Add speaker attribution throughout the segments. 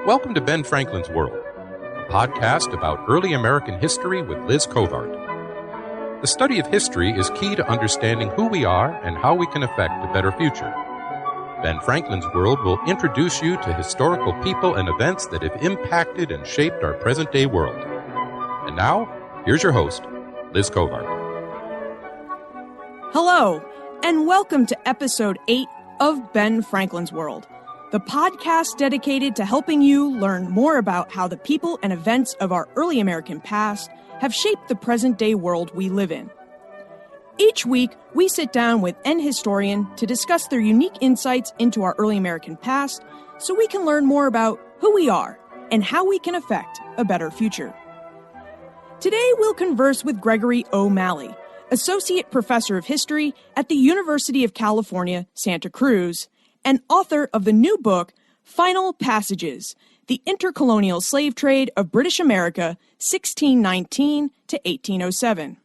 Speaker 1: Welcome to Ben Franklin's World, a podcast about early American history with Liz Covart. The study of history is key to understanding who we are and how we can affect a better future. Ben Franklin's World will introduce you to historical people and events that have impacted and shaped our present-day world. And now, here's your host, Liz Covart.
Speaker 2: Hello, and welcome to Episode 8 of Ben Franklin's World, the podcast dedicated to helping you learn more about how the people and events of our early American past have shaped the present-day world we live in. Each week, we sit down with an historian to discuss their unique insights into our early American past so we can learn more about who we are and how we can affect a better future. Today, we'll converse with Gregory O'Malley, Associate Professor of History at the University of California, Santa Cruz, and author of the new book, Final Passages, The Intercolonial Slave Trade of British America, 1619 to 1807.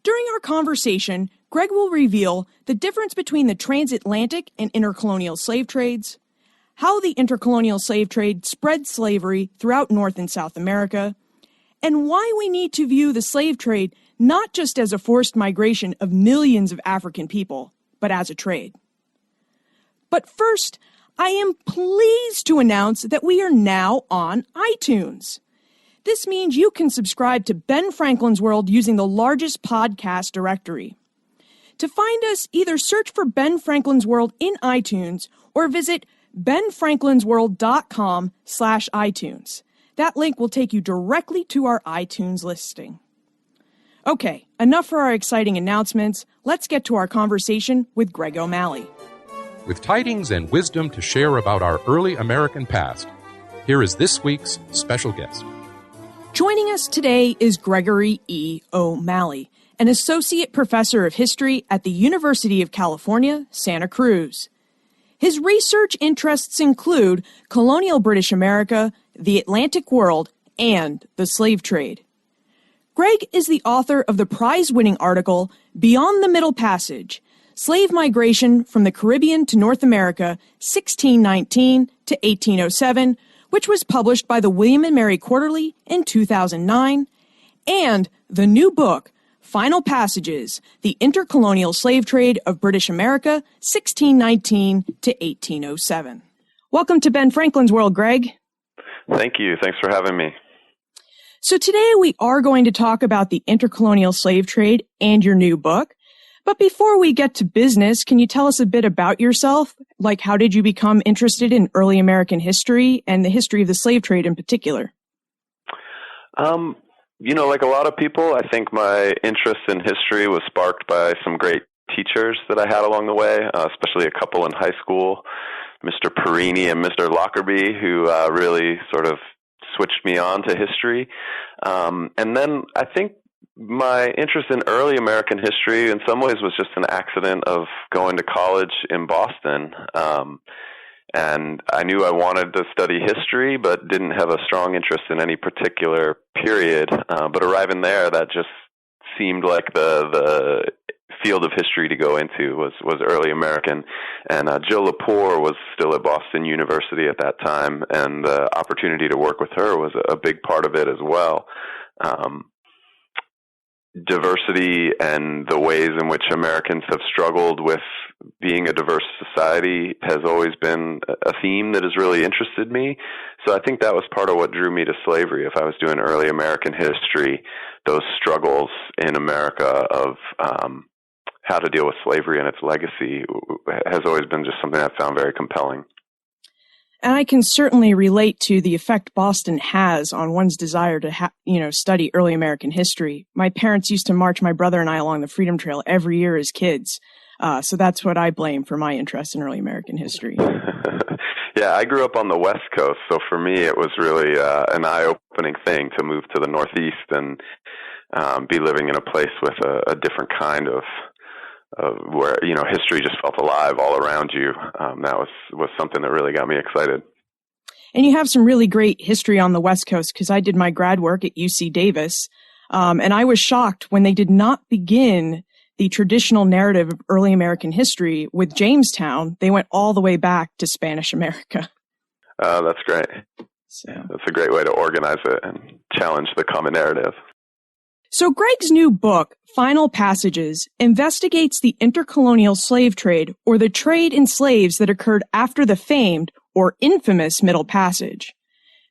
Speaker 2: During our conversation, Greg will reveal the difference between the transatlantic and intercolonial slave trades, how the intercolonial slave trade spread slavery throughout North and South America, and why we need to view the slave trade not just as a forced migration of millions of African people, but as a trade. But first, I am pleased to announce that we are now on iTunes. This means you can subscribe to Ben Franklin's World using the largest podcast directory. To find us, either search for Ben Franklin's World in iTunes or visit benfranklinsworld.com/iTunes. That link will take you directly to our iTunes listing. Okay, enough for our exciting announcements. Let's get to our conversation with Greg O'Malley.
Speaker 1: With tidings and wisdom to share about our early American past, here is this week's special guest.
Speaker 2: Joining us today is Gregory E. O'Malley, an Associate Professor of History at the University of California, Santa Cruz. His research interests include colonial British America, the Atlantic world, and the slave trade. Greg is the author of the prize-winning article, Beyond the Middle Passage, Slave Migration from the Caribbean to North America, 1619 to 1807, which was published by the William and Mary Quarterly in 2009, and the new book, Final Passages, The Intercolonial Slave Trade of British America, 1619 to 1807. Welcome to Ben Franklin's World, Greg.
Speaker 3: Thank you. Thanks for having me.
Speaker 2: So today we are going to talk about the intercolonial slave trade and your new book. But before we get to business, can you tell us a bit about yourself? Like, how did you become interested in early American history and the history of the slave trade in particular?
Speaker 3: Like a lot of people, I think my interest in history was sparked by some great teachers that I had along the way, especially a couple in high school, Mr. Perini and Mr. Lockerbie, who really sort of switched me on to history. And then I think my interest in early American history in some ways was just an accident of going to college in Boston. And I knew I wanted to study history, but didn't have a strong interest in any particular period. But arriving there, that just seemed like the field of history to go into was early American. And Jill Lepore was still at Boston University at that time, and the opportunity to work with her was a big part of it as well. Diversity and the ways in which Americans have struggled with being a diverse society has always been a theme that has really interested me. So I think that was part of what drew me to slavery. If I was doing early American history, those struggles in America of how to deal with slavery and its legacy has always been just something I've found very compelling.
Speaker 2: And I can certainly relate to the effect Boston has on one's desire to, study early American history. My parents used to march my brother and I along the Freedom Trail every year as kids. So that's what I blame for my interest in early American history.
Speaker 3: Yeah, I grew up on the West Coast, so for me it was really an eye-opening thing to move to the Northeast and be living in a place with a different kind of where, history just felt alive all around you. That was something that really got me excited.
Speaker 2: And you have some really great history on the West Coast, because I did my grad work at UC Davis, and I was shocked when they did not begin the traditional narrative of early American history with Jamestown. They went all the way back to Spanish America.
Speaker 3: That's great.
Speaker 2: So
Speaker 3: that's a great way to organize it and challenge the common narrative.
Speaker 2: So Greg's new book, Final Passages, investigates the intercolonial slave trade, or the trade in slaves that occurred after the famed or infamous Middle Passage.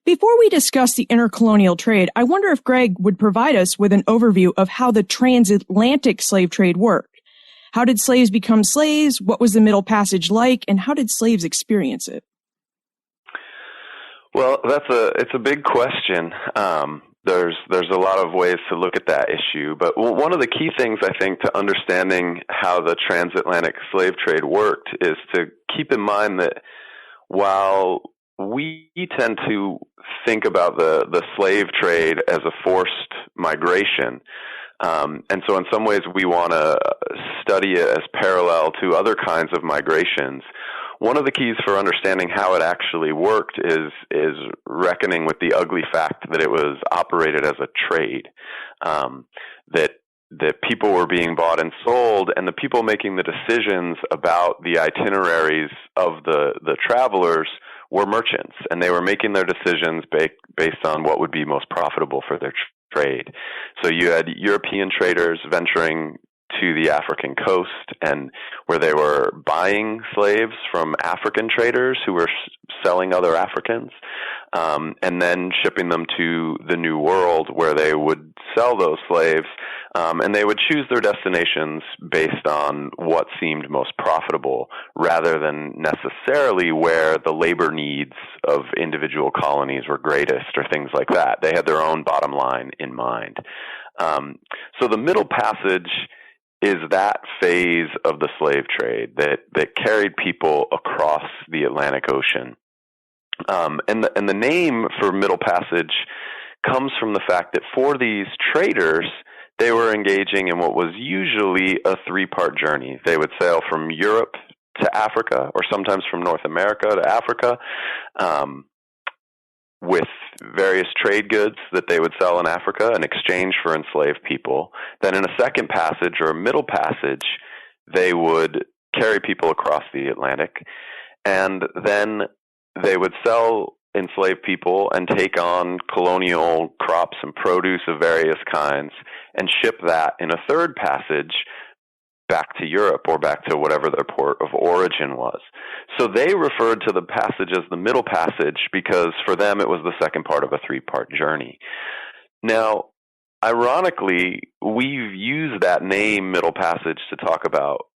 Speaker 2: Before we discuss the intercolonial trade, I wonder if Greg would provide us with an overview of how the transatlantic slave trade worked. How did slaves become slaves? What was the Middle Passage like? And how did slaves experience it?
Speaker 3: Well, it's a big question. There's a lot of ways to look at that issue, but one of the key things I think to understanding how the transatlantic slave trade worked is to keep in mind that while we tend to think about the slave trade as a forced migration, and so in some ways we want to study it as parallel to other kinds of migrations. One of the keys for understanding how it actually worked is reckoning with the ugly fact that it was operated as a trade, that people were being bought and sold, and the people making the decisions about the itineraries of the travelers were merchants, and they were making their decisions based on what would be most profitable for their trade. So you had European traders venturing to the African coast, and where they were buying slaves from African traders who were selling other Africans, and then shipping them to the New World, where they would sell those slaves, and they would choose their destinations based on what seemed most profitable, rather than necessarily where the labor needs of individual colonies were greatest or things like that. They had their own bottom line in mind. So the Middle Passage is that phase of the slave trade that carried people across the Atlantic Ocean. And the name for Middle Passage comes from the fact that for these traders, they were engaging in what was usually a three-part journey. They would sail from Europe to Africa, or sometimes from North America to Africa, with various trade goods that they would sell in Africa in exchange for enslaved people. Then in a second passage, or a middle passage, they would carry people across the Atlantic, and then they would sell enslaved people and take on colonial crops and produce of various kinds and ship that in a third passage back to Europe, or back to whatever their port of origin was. So they referred to the passage as the Middle Passage because for them it was the second part of a three-part journey. Now, ironically, we've used that name Middle Passage to talk about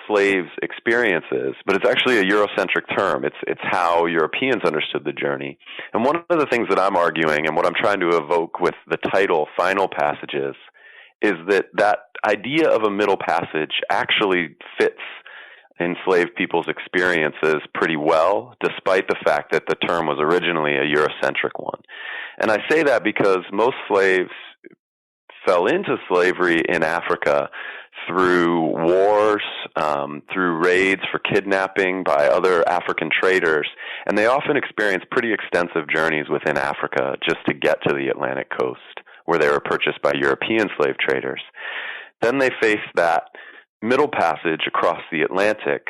Speaker 3: slaves' experiences, but it's actually a Eurocentric term. It's how Europeans understood the journey. And one of the things that I'm arguing, and what I'm trying to evoke with the title Final Passages, is that idea of a middle passage actually fits enslaved people's experiences pretty well, despite the fact that the term was originally a Eurocentric one. And I say that because most slaves fell into slavery in Africa through wars, through raids for kidnapping by other African traders, and they often experienced pretty extensive journeys within Africa just to get to the Atlantic coast, where they were purchased by European slave traders. Then they faced that middle passage across the Atlantic.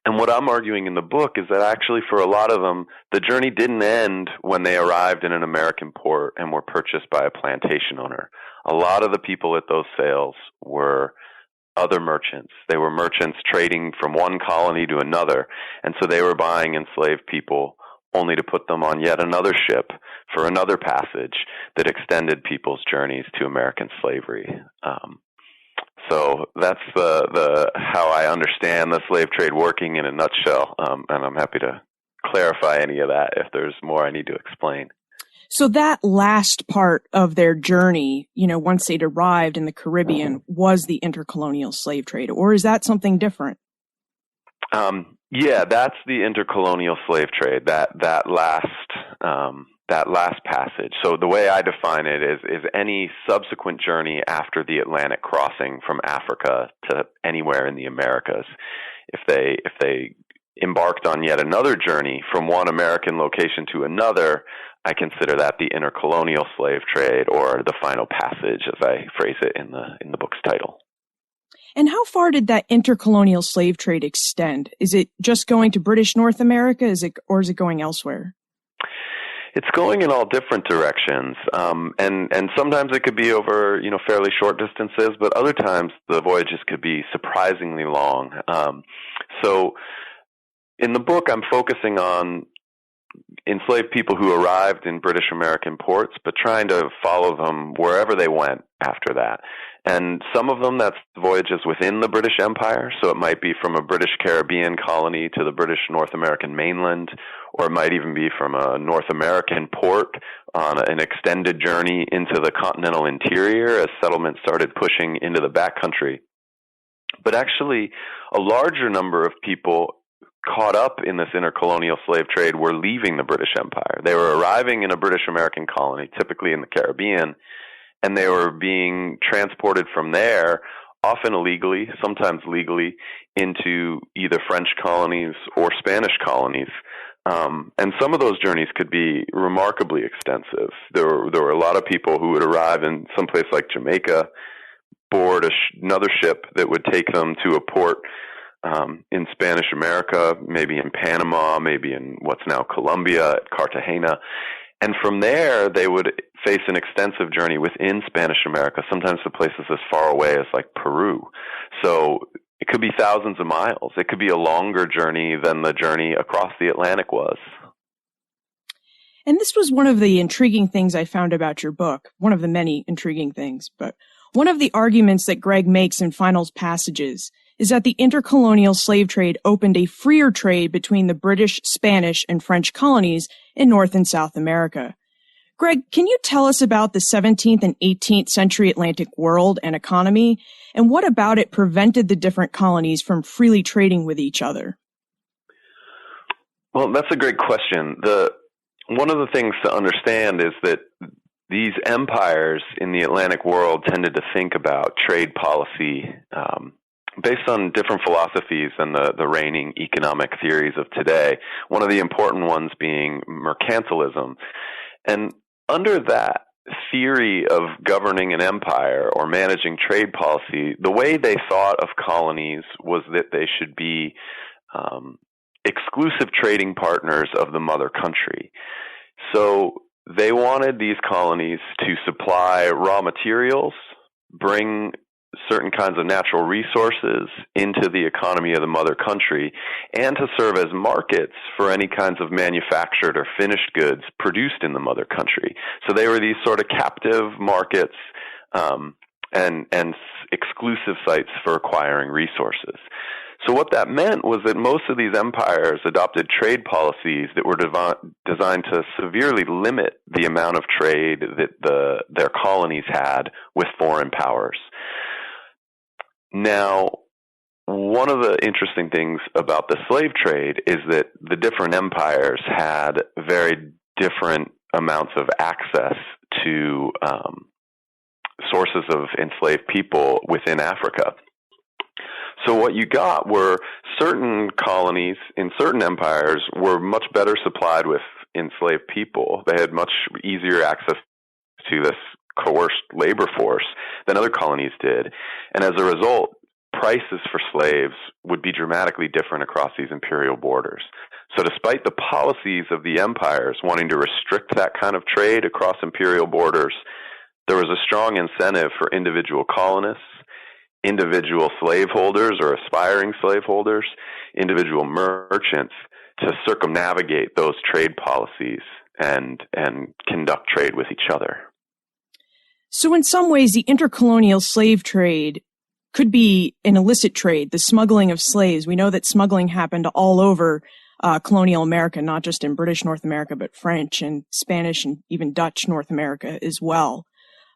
Speaker 3: And what I'm arguing in the book is that actually for a lot of them, the journey didn't end when they arrived in an American port and were purchased by a plantation owner. A lot of the people at those sales were other merchants. They were merchants trading from one colony to another, and so they were buying enslaved people only to put them on yet another ship for another passage that extended people's journeys to American slavery. So that's the how I understand the slave trade working in a nutshell, and I'm happy to clarify any of that if there's more I need to explain.
Speaker 2: So that last part of their journey, once they'd arrived in the Caribbean, was the intercolonial slave trade, or is that something different?
Speaker 3: Yeah, that's the intercolonial slave trade. That last passage. So the way I define it is any subsequent journey after the Atlantic crossing from Africa to anywhere in the Americas. If they embarked on yet another journey from one American location to another, I consider that the intercolonial slave trade, or the final passage, as I phrase it in the book's title.
Speaker 2: And how far did that intercolonial slave trade extend? Is it just going to British North America? Or is it going elsewhere?
Speaker 3: It's going in all different directions, and sometimes it could be over fairly short distances, but other times the voyages could be surprisingly long. So, in the book, I'm focusing on enslaved people who arrived in British American ports, but trying to follow them wherever they went after that. And some of them, that's voyages within the British Empire, so it might be from a British Caribbean colony to the British North American mainland, or it might even be from a North American port on an extended journey into the continental interior as settlements started pushing into the backcountry. But actually, a larger number of people caught up in this intercolonial slave trade were leaving the British Empire. They were arriving in a British American colony, typically in the Caribbean, and they were being transported from there, often illegally, sometimes legally, into either French colonies or Spanish colonies. And some of those journeys could be remarkably extensive. There were a lot of people who would arrive in some place like Jamaica, board another ship that would take them to a port in Spanish America, maybe in Panama, maybe in what's now Colombia, at Cartagena. And from there, they would face an extensive journey within Spanish America, sometimes to places as far away as like Peru. So it could be thousands of miles. It could be a longer journey than the journey across the Atlantic was.
Speaker 2: And this was one of the intriguing things I found about your book, one of the many intriguing things. But one of the arguments that Greg makes in final passages is that the intercolonial slave trade opened a freer trade between the British, Spanish, and French colonies in North and South America. Greg, can you tell us about the 17th and 18th century Atlantic world and economy, and what about it prevented the different colonies from freely trading with each other?
Speaker 3: Well, that's a great question. One of the things to understand is that these empires in the Atlantic world tended to think about trade policy based on different philosophies than the reigning economic theories of today, one of the important ones being mercantilism. And under that theory of governing an empire or managing trade policy, the way they thought of colonies was that they should be exclusive trading partners of the mother country. So they wanted these colonies to supply raw materials, bring certain kinds of natural resources into the economy of the mother country, and to serve as markets for any kinds of manufactured or finished goods produced in the mother country. So they were these sort of captive markets and exclusive sites for acquiring resources. So what that meant was that most of these empires adopted trade policies that were designed to severely limit the amount of trade that their colonies had with foreign powers. Now, one of the interesting things about the slave trade is that the different empires had very different amounts of access to sources of enslaved people within Africa. So what you got were certain colonies in certain empires were much better supplied with enslaved people. They had much easier access to this coerced labor force than other colonies did. And as a result, prices for slaves would be dramatically different across these imperial borders. So despite the policies of the empires wanting to restrict that kind of trade across imperial borders, there was a strong incentive for individual colonists, individual slaveholders or aspiring slaveholders, individual merchants to circumnavigate those trade policies and conduct trade with each other.
Speaker 2: So in some ways, the intercolonial slave trade could be an illicit trade, the smuggling of slaves. We know that smuggling happened all over colonial America, not just in British North America, but French and Spanish and even Dutch North America as well.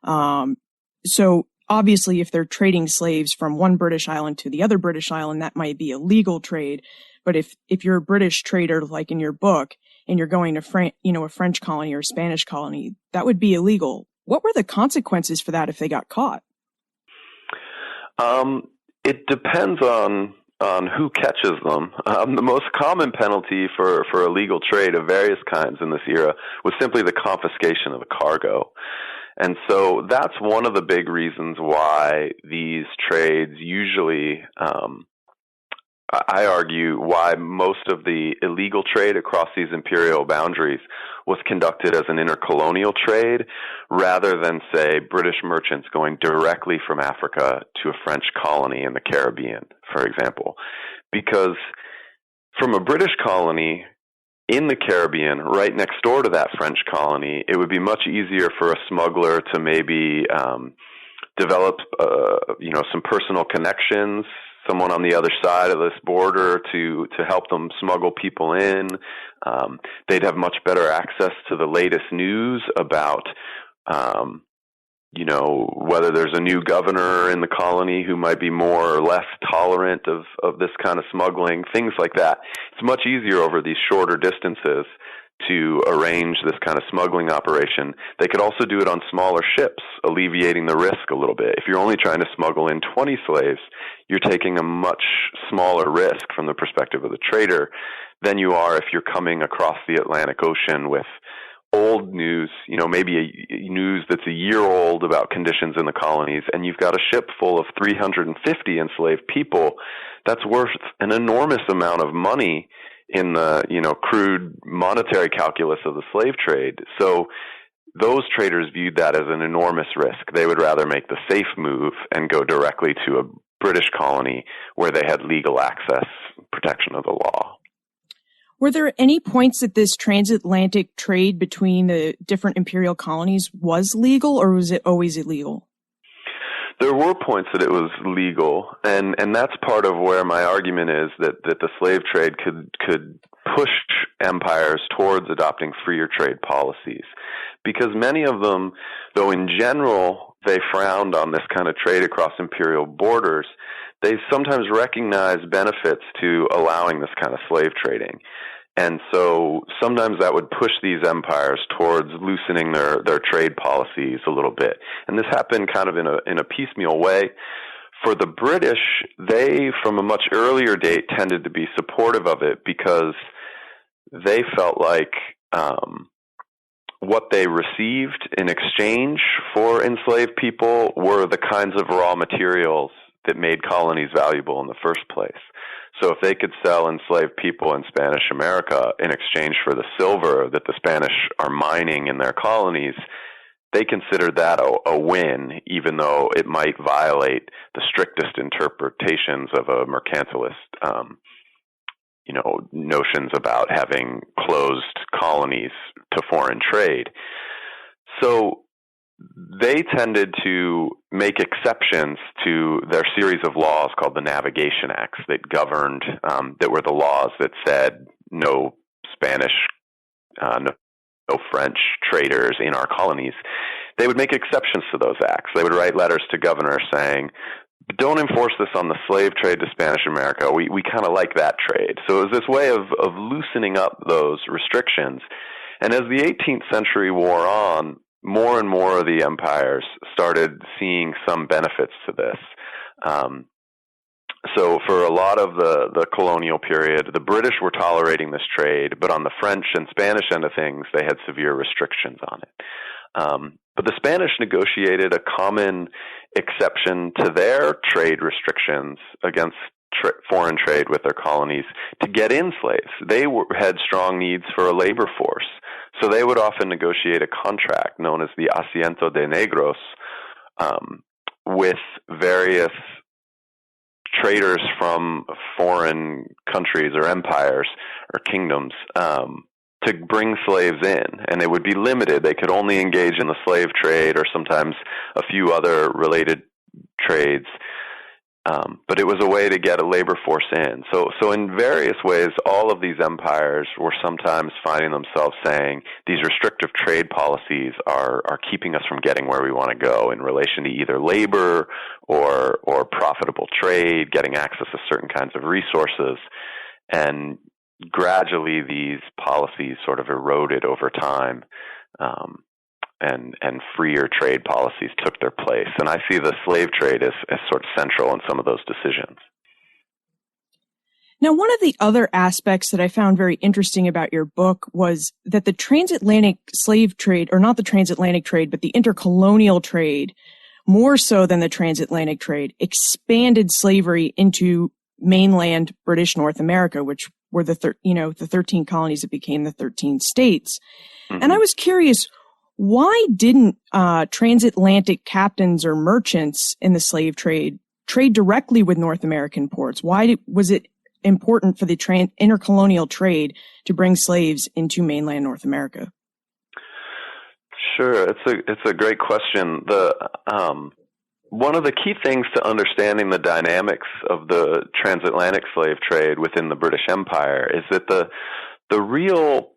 Speaker 2: So obviously, if they're trading slaves from one British island to the other British island, that might be a legal trade. But if you're a British trader, like in your book, and you're going to a French colony or a Spanish colony, that would be illegal. What were the consequences for that if they got caught?
Speaker 3: It depends on who catches them. The most common penalty for illegal trade of various kinds in this era was simply the confiscation of the cargo. And so that's one of the big reasons why these trades usually, I argue, why most of the illegal trade across these imperial boundaries was conducted as an intercolonial trade rather than, say, British merchants going directly from Africa to a French colony in the Caribbean, for example. Because from a British colony in the Caribbean, right next door to that French colony, it would be much easier for a smuggler to maybe develop, some personal connections, someone on the other side of this border to help them smuggle people in. They'd have much better access to the latest news about, whether there's a new governor in the colony who might be more or less tolerant of this kind of smuggling, things like that. It's much easier over these shorter distances to arrange this kind of smuggling operation. They could also do it on smaller ships, alleviating the risk a little bit. If you're only trying to smuggle in 20 slaves, you're taking a much smaller risk from the perspective of the trader than you are if you're coming across the Atlantic Ocean with old news, maybe news that's a year old about conditions in the colonies, and you've got a ship full of 350 enslaved people. That's worth an enormous amount of money in the, crude monetary calculus of the slave trade. So those traders viewed that as an enormous risk. They would rather make the safe move and go directly to a British colony where they had legal access, protection of the law.
Speaker 2: Were there any points that this transatlantic trade between the different imperial colonies was legal, or was it always illegal?
Speaker 3: There were points that it was legal, and that's part of where my argument is that the slave trade could push empires towards adopting freer trade policies. Because many of them, though in general they frowned on this kind of trade across imperial borders, they sometimes recognize benefits to allowing this kind of slave trading. And so sometimes that would push these empires towards loosening their trade policies a little bit. And this happened kind of in a piecemeal way. For the British, they, from a much earlier date, tended to be supportive of it because they felt like what they received in exchange for enslaved people were the kinds of raw materials that made colonies valuable in the first place. So if they could sell enslaved people in Spanish America in exchange for the silver that the Spanish are mining in their colonies, they considered that a win, even though it might violate the strictest interpretations of a mercantilist, notions about having closed colonies to foreign trade. So they tended to make exceptions to their series of laws called the Navigation Acts that governed, that were the laws that said no Spanish, no French traders in our colonies. They would make exceptions to those acts. They would write letters to governors saying, don't enforce this on the slave trade to Spanish America. We kind of like that trade. So it was this way of loosening up those restrictions. And as the 18th century wore on, more and more of the empires started seeing some benefits to this. So for a lot of the colonial period, the British were tolerating this trade, but on the French and Spanish end of things, they had severe restrictions on it. But the Spanish negotiated a common exception to their trade restrictions against foreign trade with their colonies to get in slaves. They had strong needs for a labor force. So they would often negotiate a contract known as the Asiento de Negros with various traders from foreign countries or empires or kingdoms to bring slaves in. And they would be limited. They could only engage in the slave trade or sometimes a few other related trades. But it was a way to get a labor force in. So in various ways, all of these empires were sometimes finding themselves saying these restrictive trade policies are keeping us from getting where we want to go in relation to either labor or profitable trade, getting access to certain kinds of resources. And gradually these policies sort of eroded over time. And freer trade policies took their place. And I see the slave trade as sort of central in some of those decisions.
Speaker 2: Now, one of the other aspects that I found very interesting about your book was that the transatlantic slave trade, or not the transatlantic trade, but the intercolonial trade, more so than the transatlantic trade, expanded slavery into mainland British North America, which were the 13 colonies that became the 13 states. Mm-hmm. And I was curious, why didn't transatlantic captains or merchants in the slave trade directly with North American ports? Why was it important for the intercolonial trade to bring slaves into mainland North America?
Speaker 3: Sure, it's a great question. One of the key things to understanding the dynamics of the transatlantic slave trade within the British Empire is that the real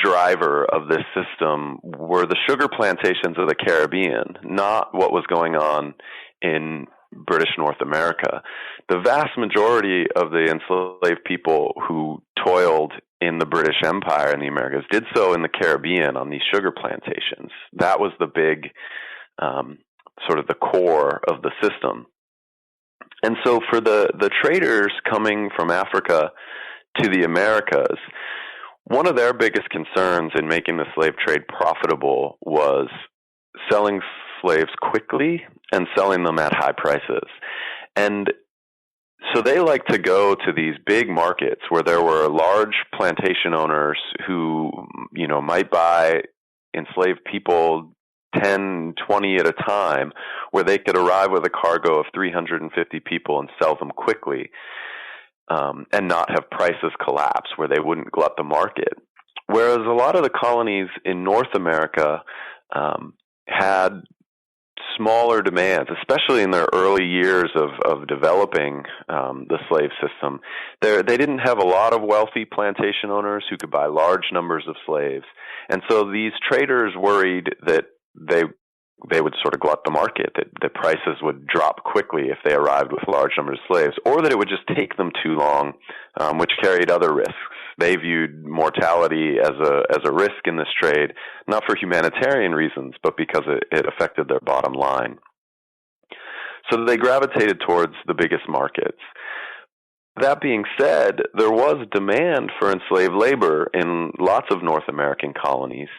Speaker 3: driver of this system were the sugar plantations of the Caribbean, not what was going on in British North America. The vast majority of the enslaved people who toiled in the British Empire in the Americas did so in the Caribbean on these sugar plantations. That was the big, sort of the core of the system. And so for the traders coming from Africa to the Americas, one of their biggest concerns in making the slave trade profitable was selling slaves quickly and selling them at high prices. And so they like to go to these big markets where there were large plantation owners who, might buy enslaved people 10, 20 at a time, where they could arrive with a cargo of 350 people and sell them quickly, and not have prices collapse where they wouldn't glut the market. Whereas a lot of the colonies in North America had smaller demands, especially in their early years of developing the slave system. They didn't have a lot of wealthy plantation owners who could buy large numbers of slaves. And so these traders worried that they would sort of glut the market, that the prices would drop quickly if they arrived with large numbers of slaves, or that it would just take them too long, which carried other risks. They viewed mortality as a risk in this trade, not for humanitarian reasons, but because it affected their bottom line. So they gravitated towards the biggest markets. That being said, there was demand for enslaved labor in lots of North American colonies.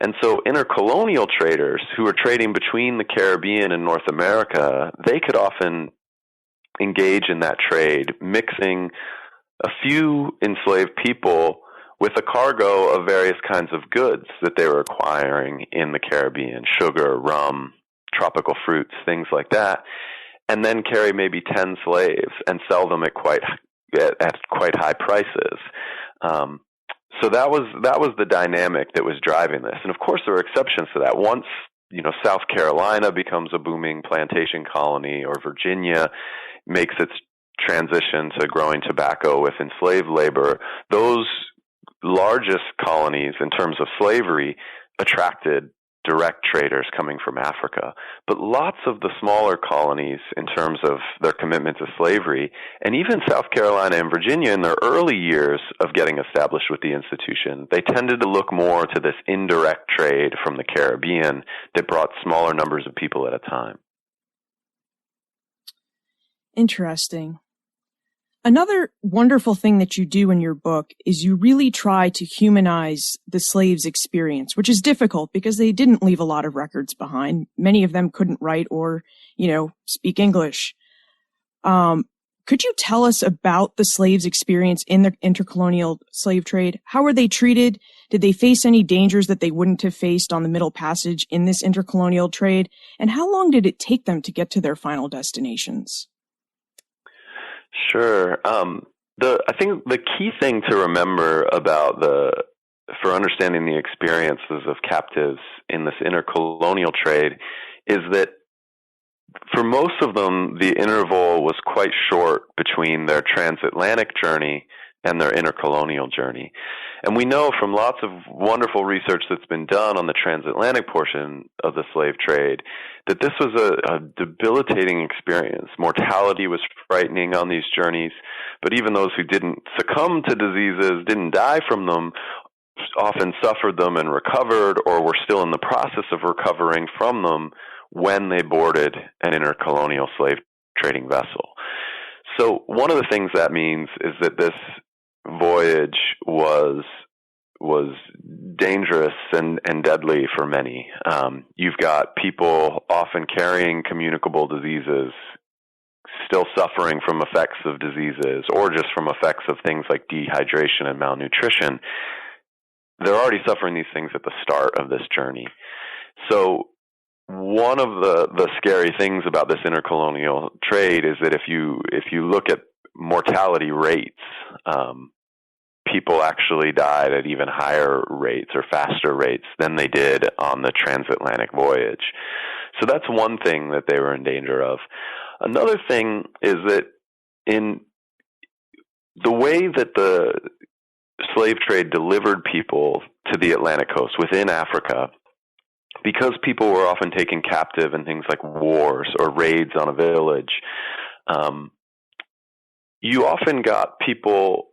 Speaker 3: And so intercolonial traders who were trading between the Caribbean and North America, they could often engage in that trade, mixing a few enslaved people with a cargo of various kinds of goods that they were acquiring in the Caribbean, sugar, rum, tropical fruits, things like that, and then carry maybe 10 slaves and sell them at quite high prices. So that was the dynamic that was driving this. And of course there were exceptions to that. Once, South Carolina becomes a booming plantation colony, or Virginia makes its transition to growing tobacco with enslaved labor, those largest colonies in terms of slavery attracted direct traders coming from Africa. But lots of the smaller colonies, in terms of their commitment to slavery, and even South Carolina and Virginia in their early years of getting established with the institution, they tended to look more to this indirect trade from the Caribbean that brought smaller numbers of people at a time.
Speaker 2: Interesting. Another wonderful thing that you do in your book is you really try to humanize the slaves' experience, which is difficult because they didn't leave a lot of records behind. Many of them couldn't write or, speak English. Could you tell us about the slaves' experience in the intercolonial slave trade? How were they treated? Did they face any dangers that they wouldn't have faced on the Middle Passage in this intercolonial trade? And how long did it take them to get to their final destinations?
Speaker 3: Sure. I think the key thing to remember for understanding the experiences of captives in this intercolonial trade is that for most of them, the interval was quite short between their transatlantic journey and their intercolonial journey. And we know from lots of wonderful research that's been done on the transatlantic portion of the slave trade that this was a debilitating experience. Mortality was frightening on these journeys, but even those who didn't succumb to diseases, didn't die from them, often suffered them and recovered, or were still in the process of recovering from them when they boarded an intercolonial slave trading vessel. So one of the things that means is that this voyage was dangerous and deadly for many. You've got people often carrying communicable diseases, still suffering from effects of diseases, or just from effects of things like dehydration and malnutrition. They're already suffering these things at the start of this journey. So one of the scary things about this intercolonial trade is that if you look at mortality rates, people actually died at even higher rates or faster rates than they did on the transatlantic voyage. So that's one thing that they were in danger of. Another thing is that in the way that the slave trade delivered people to the Atlantic coast within Africa, because people were often taken captive in things like wars or raids on a village, you often got people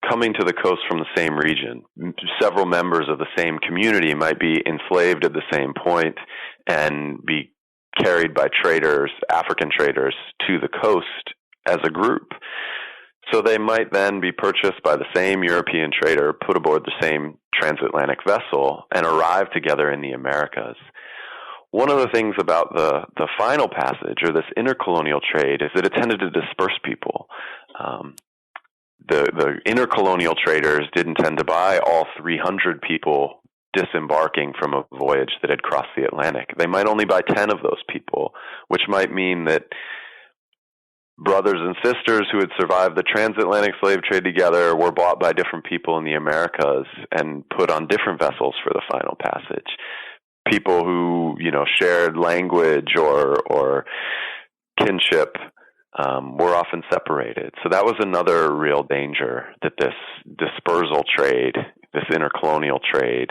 Speaker 3: coming to the coast from the same region. Several members of the same community might be enslaved at the same point and be carried by traders, African traders, to the coast as a group. So they might then be purchased by the same European trader, put aboard the same transatlantic vessel, and arrive together in the Americas. One of the things about the final passage, or this intercolonial trade, is that it tended to disperse people. The intercolonial traders didn't tend to buy all 300 people disembarking from a voyage that had crossed the Atlantic. They might only buy 10 of those people, which might mean that brothers and sisters who had survived the transatlantic slave trade together were bought by different people in the Americas and put on different vessels for the final passage. People who, shared language or kinship were often separated. So that was another real danger that this dispersal trade, this intercolonial trade,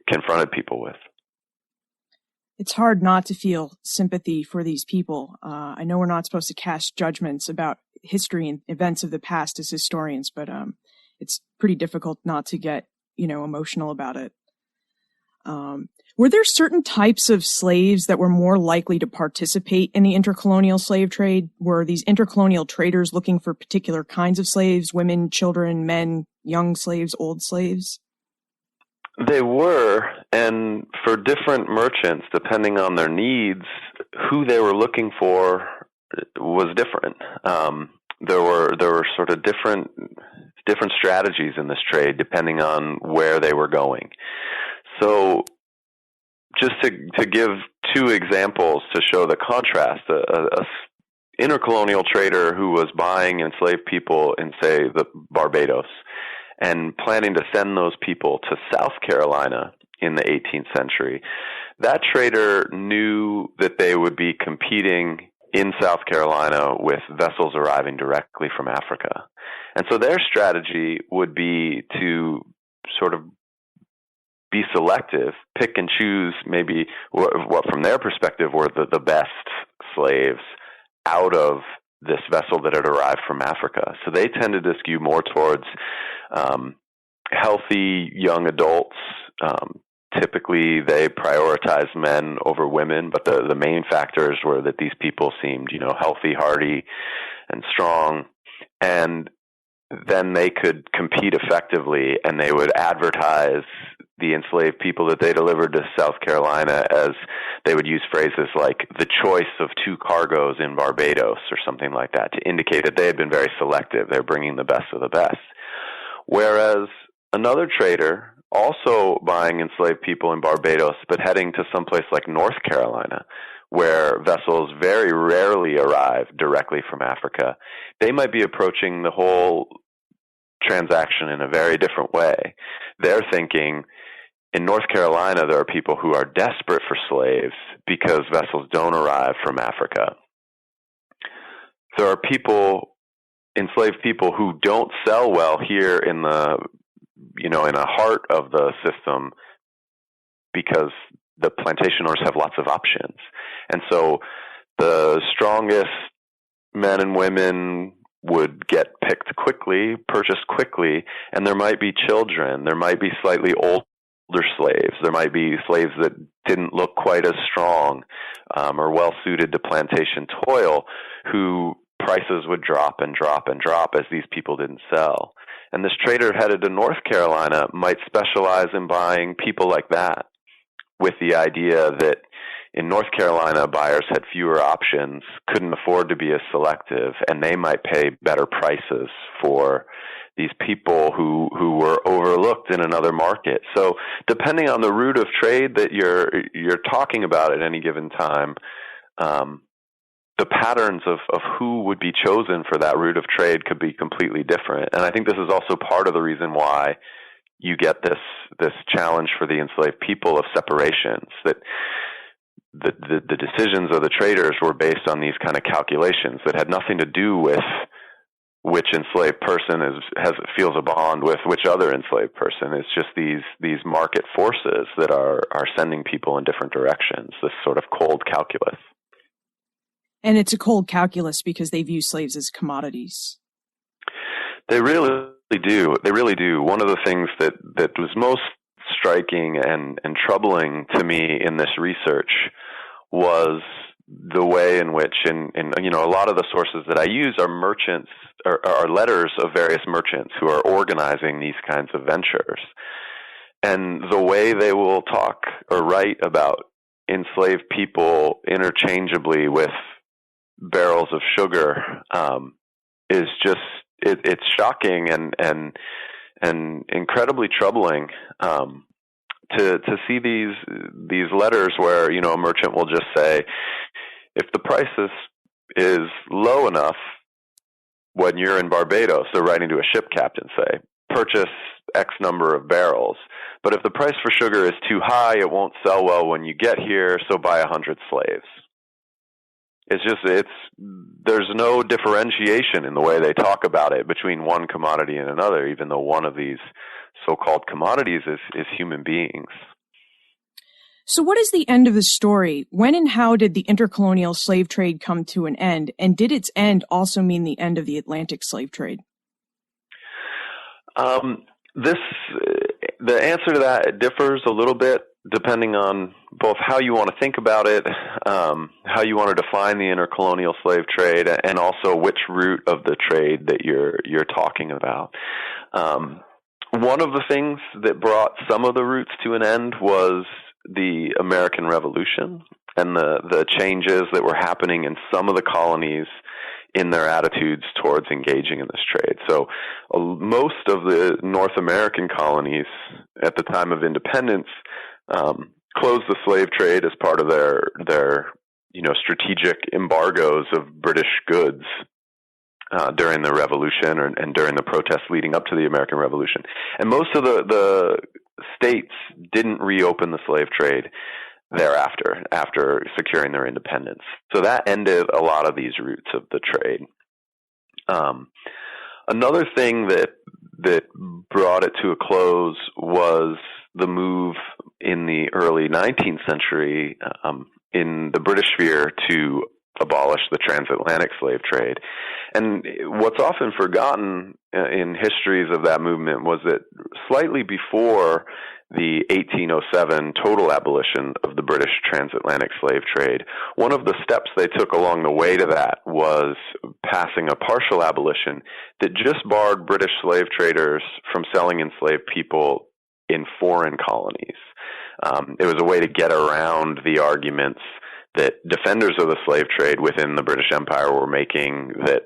Speaker 3: confronted people with.
Speaker 2: It's hard not to feel sympathy for these people. I know we're not supposed to cast judgments about history and events of the past as historians, but it's pretty difficult not to get, emotional about it. Were there certain types of slaves that were more likely to participate in the intercolonial slave trade? Were these intercolonial traders looking for particular kinds of slaves, women, children, men, young slaves, old slaves?
Speaker 3: They were, and for different merchants, depending on their needs, who they were looking for was different. There were sort of different strategies in this trade depending on where they were going. So just to give two examples to show the contrast, a intercolonial trader who was buying enslaved people in, say, the Barbados and planning to send those people to South Carolina in the 18th century, that trader knew that they would be competing in South Carolina with vessels arriving directly from Africa. And so their strategy would be to sort of be selective, pick and choose maybe what from their perspective were the best slaves out of this vessel that had arrived from Africa. So they tended to skew more towards healthy young adults. Typically, they prioritized men over women, but the main factors were that these people seemed, healthy, hardy, and strong, and then they could compete effectively, and they would advertise the enslaved people that they delivered to South Carolina as, they would use phrases like the choice of two cargoes in Barbados or something like that to indicate that they had been very selective. They're bringing the best of the best. Whereas another trader, also buying enslaved people in Barbados, but heading to someplace like North Carolina, where vessels very rarely arrive directly from Africa, they might be approaching the whole transaction in a very different way. They're thinking, in North Carolina, there are people who are desperate for slaves because vessels don't arrive from Africa. There are enslaved people who don't sell well here in the heart of the system because the plantation owners have lots of options. And so the strongest men and women would get picked quickly, purchased quickly, and there might be children, there might be slightly older slaves, there might be slaves that didn't look quite as strong or well suited to plantation toil, who prices would drop and drop and drop as these people didn't sell. And this trader headed to North Carolina might specialize in buying people like that, with the idea that in North Carolina, buyers had fewer options, couldn't afford to be as selective, and they might pay better prices for these people who were overlooked in another market. So depending on the route of trade that you're talking about at any given time, the patterns of who would be chosen for that route of trade could be completely different. And I think this is also part of the reason why you get this challenge for the enslaved people of separations, that the decisions of the traders were based on these kind of calculations that had nothing to do with which enslaved person feels a bond with which other enslaved person. It's just these market forces that are sending people in different directions, this sort of cold calculus.
Speaker 2: And it's a cold calculus because they view slaves as commodities.
Speaker 3: They really do. They really do. One of the things that was most striking and troubling to me in this research was the way in which, in a lot of the sources that I use are merchants, are letters of various merchants who are organizing these kinds of ventures. And the way they will talk or write about enslaved people interchangeably with barrels of sugar is just it's shocking and incredibly troubling to see these letters where a merchant will just say, if the price is low enough when you're in Barbados, they're writing to a ship captain, say, purchase X number of barrels. But if the price for sugar is too high, it won't sell well when you get here, so buy 100 slaves. There's no differentiation in the way they talk about it between one commodity and another, even though one of these so-called commodities is human beings.
Speaker 2: So what is the end of the story? When and how did the intercolonial slave trade come to an end? And did its end also mean the end of the Atlantic slave trade?
Speaker 3: The answer to that differs a little bit depending on both how you want to think about it, how you want to define the intercolonial slave trade, and also which route of the trade that you're talking about. One of the things that brought some of the routes to an end was the American Revolution and the changes that were happening in some of the colonies in their attitudes towards engaging in this trade. So most of the North American colonies at the time of independence closed the slave trade as part of their strategic embargoes of British goods during the Revolution and during the protests leading up to the American Revolution. And most of the states didn't reopen the slave trade thereafter, after securing their independence. So that ended a lot of these routes of the trade. Another thing that brought it to a close was the move in the early 19th century in the British sphere to abolish the transatlantic slave trade. And what's often forgotten in histories of that movement was that slightly before the 1807 total abolition of the British transatlantic slave trade, one of the steps they took along the way to that was passing a partial abolition that just barred British slave traders from selling enslaved people in foreign colonies. It was a way to get around the arguments that defenders of the slave trade within the British Empire were making, that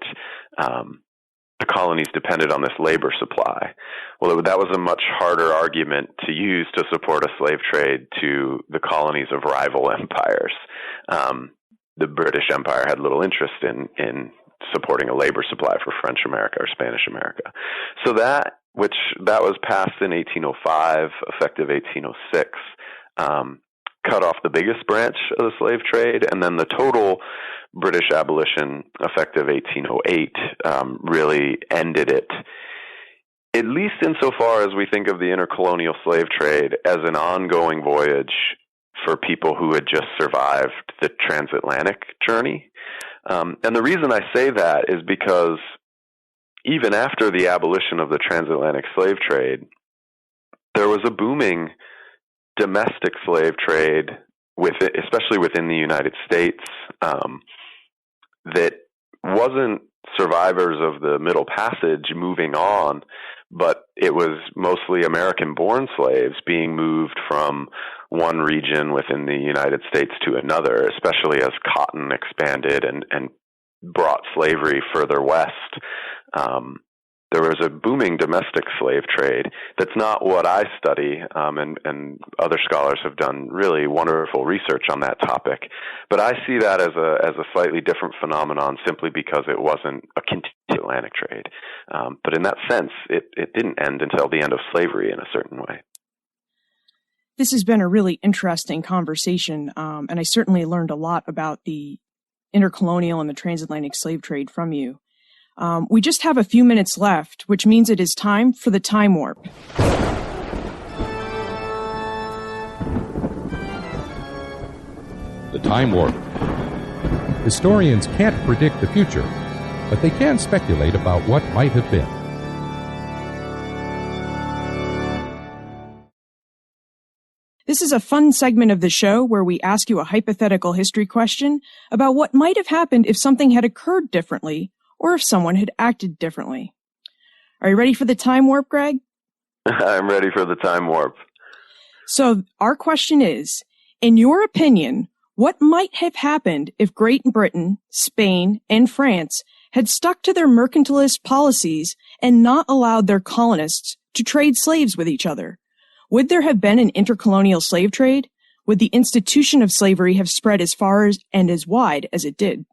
Speaker 3: the colonies depended on this labor supply. Well, that was a much harder argument to use to support a slave trade to the colonies of rival empires. The British Empire had little interest in supporting a labor supply for French America or Spanish America. So that was passed in 1805, effective 1806, cut off the biggest branch of the slave trade, and then the total British abolition, effective 1808, really ended it, at least insofar as we think of the intercolonial slave trade as an ongoing voyage for people who had just survived the transatlantic journey. And the reason I say that is because even after the abolition of the transatlantic slave trade, there was a booming domestic slave trade, especially within the United States, that wasn't survivors of the Middle Passage moving on, but it was mostly American-born slaves being moved from one region within the United States to another, especially as cotton expanded and brought slavery further west. There was a booming domestic slave trade. That's not what I study, and other scholars have done really wonderful research on that topic. But I see that as a slightly different phenomenon, simply because it wasn't a Atlantic trade. But in that sense, it didn't end until the end of slavery in a certain way.
Speaker 2: This has been a really interesting conversation, and I certainly learned a lot about the intercolonial and the transatlantic slave trade from you. We just have a few minutes left, which means it is time for the time warp.
Speaker 1: The time warp. Historians can't predict the future, but they can speculate about what might have been.
Speaker 2: This is a fun segment of the show where we ask you a hypothetical history question about what might have happened if something had occurred differently, or if someone had acted differently. Are you ready for the time warp, Greg?
Speaker 3: I'm ready for the time warp.
Speaker 2: So our question is, in your opinion, what might have happened if Great Britain, Spain, and France had stuck to their mercantilist policies and not allowed their colonists to trade slaves with each other? Would there have been an intercolonial slave trade? Would the institution of slavery have spread as far and as wide as it did?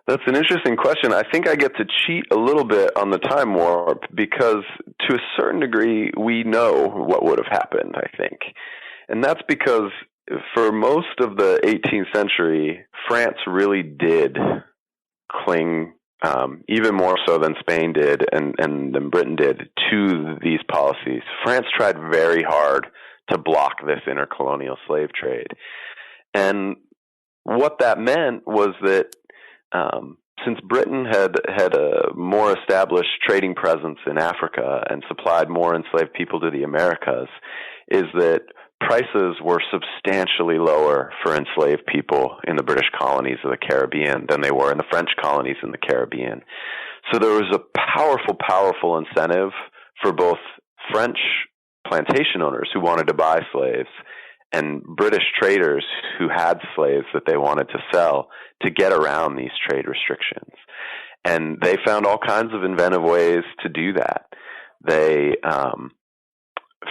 Speaker 3: That's an interesting question. I think I get to cheat a little bit on the time warp because to a certain degree, we know what would have happened, I think. And that's because for most of the 18th century, France really did cling, even more so than Spain did and than Britain did, to these policies. France tried very hard to block this intercolonial slave trade. And what that meant was that since Britain had a more established trading presence in Africa and supplied more enslaved people to the Americas, is that prices were substantially lower for enslaved people in the British colonies of the Caribbean than they were in the French colonies in the Caribbean. So there was a powerful incentive for both French plantation owners who wanted to buy slaves and British traders who had slaves that they wanted to sell to get around these trade restrictions. And they found all kinds of inventive ways to do that.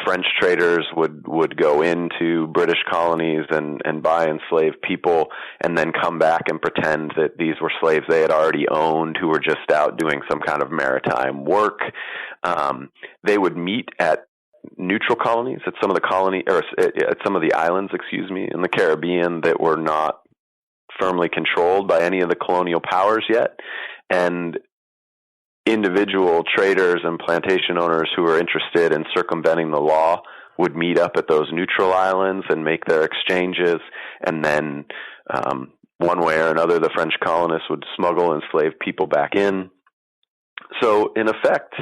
Speaker 3: French traders would go into British colonies and buy enslaved people and then come back and pretend that these were slaves they had already owned who were just out doing some kind of maritime work. They would meet at neutral colonies at some of the islands, in the Caribbean that were not firmly controlled by any of the colonial powers yet. And individual traders and plantation owners who were interested in circumventing the law would meet up at those neutral islands and make their exchanges. And then one way or another, the French colonists would smuggle enslaved people back in. So in effect,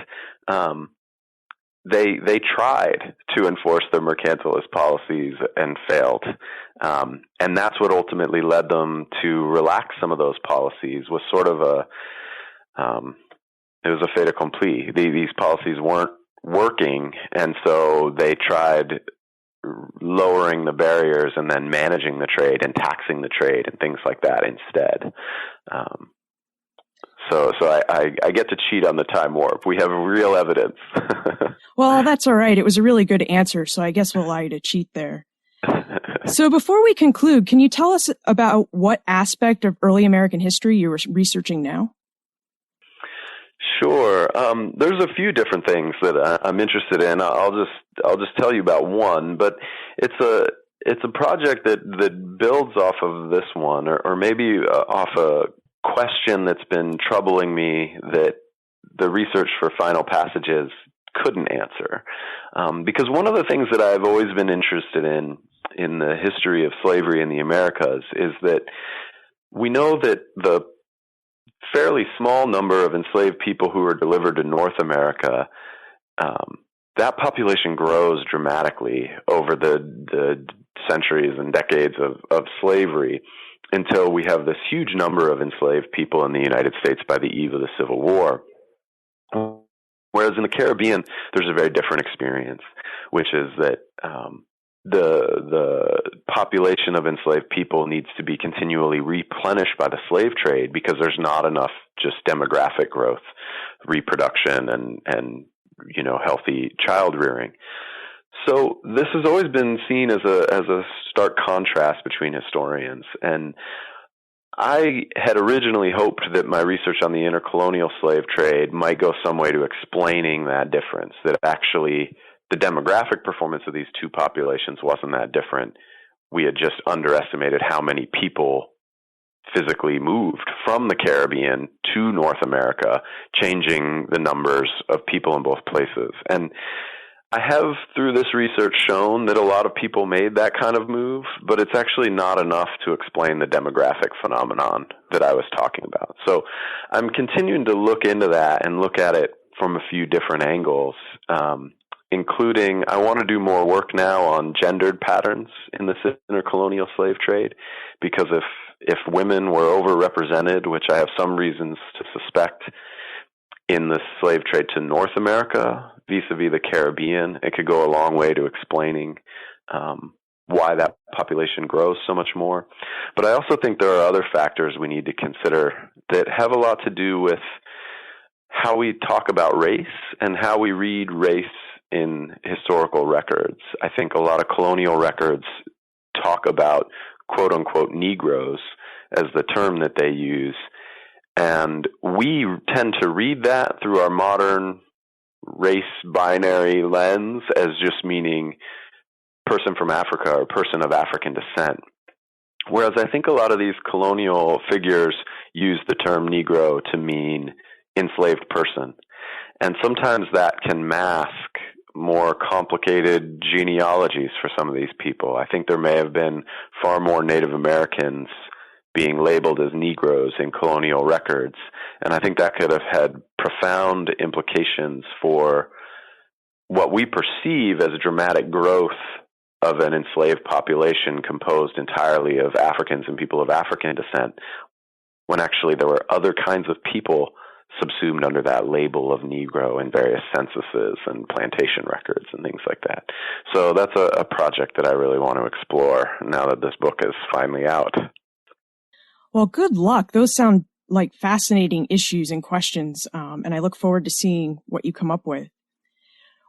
Speaker 3: they tried to enforce their mercantilist policies and failed. And that's what ultimately led them to relax some of those policies. Was sort of it was a fait accompli. These policies weren't working, and so they tried lowering the barriers and then managing the trade and taxing the trade and things like that instead. So I get to cheat on the time warp. We have real evidence.
Speaker 2: Well, that's all right. It was a really good answer, so I guess we'll allow you to cheat there. So before we conclude, can you tell us about what aspect of early American history you're researching now?
Speaker 3: Sure. There's a few different things that I'm interested in. I'll just tell you about one, but it's a project that builds off of this one, or maybe off a question that's been troubling me that the research for Final Passages couldn't answer. Because one of the things that I've always been interested in the history of slavery in the Americas is that we know that the fairly small number of enslaved people who were delivered to North America, that population grows dramatically over the centuries and decades of slavery. until we have this huge number of enslaved people in the United States by the eve of the Civil War. Whereas in the Caribbean, there's a very different experience, which is that the population of enslaved people needs to be continually replenished by the slave trade because there's not enough just demographic growth, reproduction, and healthy child rearing. So this has always been seen as a stark contrast between historians. And I had originally hoped that my research on the intercolonial slave trade might go some way to explaining that difference, that actually the demographic performance of these two populations wasn't that different. We had just underestimated how many people physically moved from the Caribbean to North America, changing the numbers of people in both places. And I have, through this research, shown that a lot of people made that kind of move, but it's actually not enough to explain the demographic phenomenon that I was talking about. So I'm continuing to look into that and look at it from a few different angles, including I want to do more work now on gendered patterns in the intercolonial slave trade, because if women were overrepresented, which I have some reasons to suspect, in the slave trade to North America vis-a-vis the Caribbean, it could go a long way to explaining why that population grows so much more. But I also think there are other factors we need to consider that have a lot to do with how we talk about race and how we read race in historical records. I think a lot of colonial records talk about quote-unquote Negroes as the term that they use, and we tend to read that through our modern race binary lens as just meaning person from Africa or person of African descent. Whereas I think a lot of these colonial figures use the term Negro to mean enslaved person. And sometimes that can mask more complicated genealogies for some of these people. I think there may have been far more Native Americans being labeled as Negroes in colonial records. And I think that could have had profound implications for what we perceive as a dramatic growth of an enslaved population composed entirely of Africans and people of African descent, when actually there were other kinds of people subsumed under that label of Negro in various censuses and plantation records and things like that. So that's a project that I really want to explore now that this book is finally out.
Speaker 2: Well, good luck. Those sound like fascinating issues and questions, and I look forward to seeing what you come up with.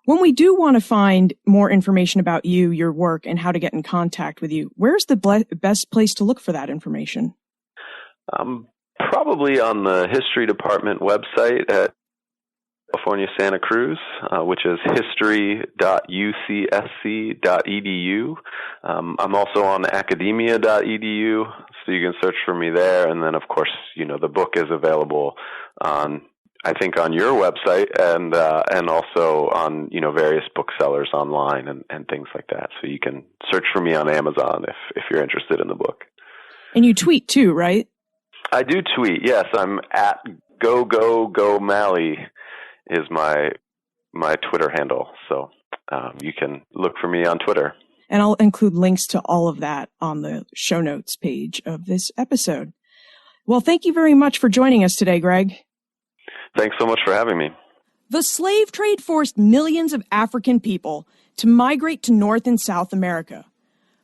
Speaker 2: When we do want to find more information about you, your work, and how to get in contact with you, where's the best place to look for that information?
Speaker 3: Probably on the History Department website at California Santa Cruz, which is history.ucsc.edu. I'm also on academia.edu, so you can search for me there. And then, of course, the book is available on your website and also on, various booksellers online and things like that. So you can search for me on Amazon if you're interested in the book.
Speaker 2: And you tweet too, right?
Speaker 3: I do tweet, yes. I'm at GoGoGoMalley is my Twitter handle. So you can look for me on Twitter.
Speaker 2: And I'll include links to all of that on the show notes page of this episode. Well, thank you very much for joining us today, Greg.
Speaker 3: Thanks so much for having me.
Speaker 2: The slave trade forced millions of African people to migrate to North and South America.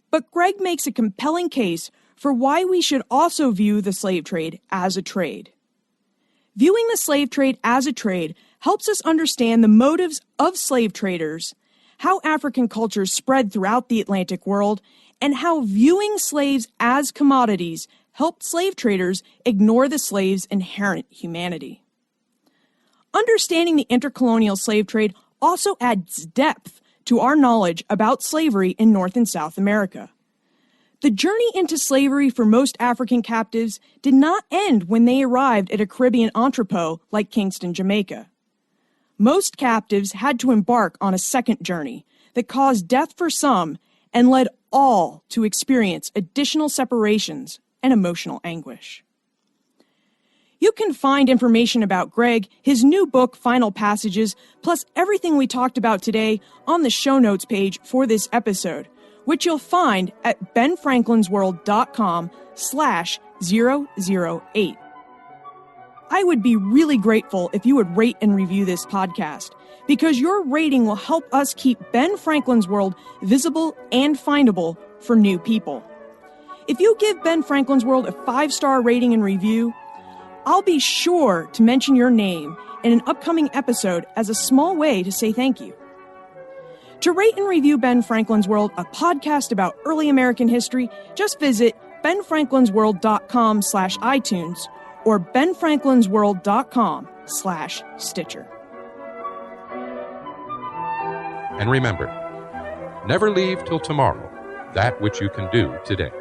Speaker 2: But Greg makes a compelling case for why we should also view the slave trade as a trade. Viewing the slave trade as a trade helps us understand the motives of slave traders, how African cultures spread throughout the Atlantic world, and how viewing slaves as commodities helped slave traders ignore the slaves' inherent humanity. Understanding the intercolonial slave trade also adds depth to our knowledge about slavery in North and South America. The journey into slavery for most African captives did not end when they arrived at a Caribbean entrepôt like Kingston, Jamaica. Most captives had to embark on a second journey that caused death for some and led all to experience additional separations and emotional anguish. You can find information about Greg, his new book, Final Passages, plus everything we talked about today on the show notes page for this episode, which you'll find at benfranklinsworld.com/008. I would be really grateful if you would rate and review this podcast, because your rating will help us keep Ben Franklin's World visible and findable for new people. If you give Ben Franklin's World a 5-star rating and review, I'll be sure to mention your name in an upcoming episode as a small way to say thank you. To rate and review Ben Franklin's World, a podcast about early American history, just visit benfranklinsworld.com/iTunes or benfranklinsworld.com/Stitcher.
Speaker 1: And remember, never leave till tomorrow that which you can do today.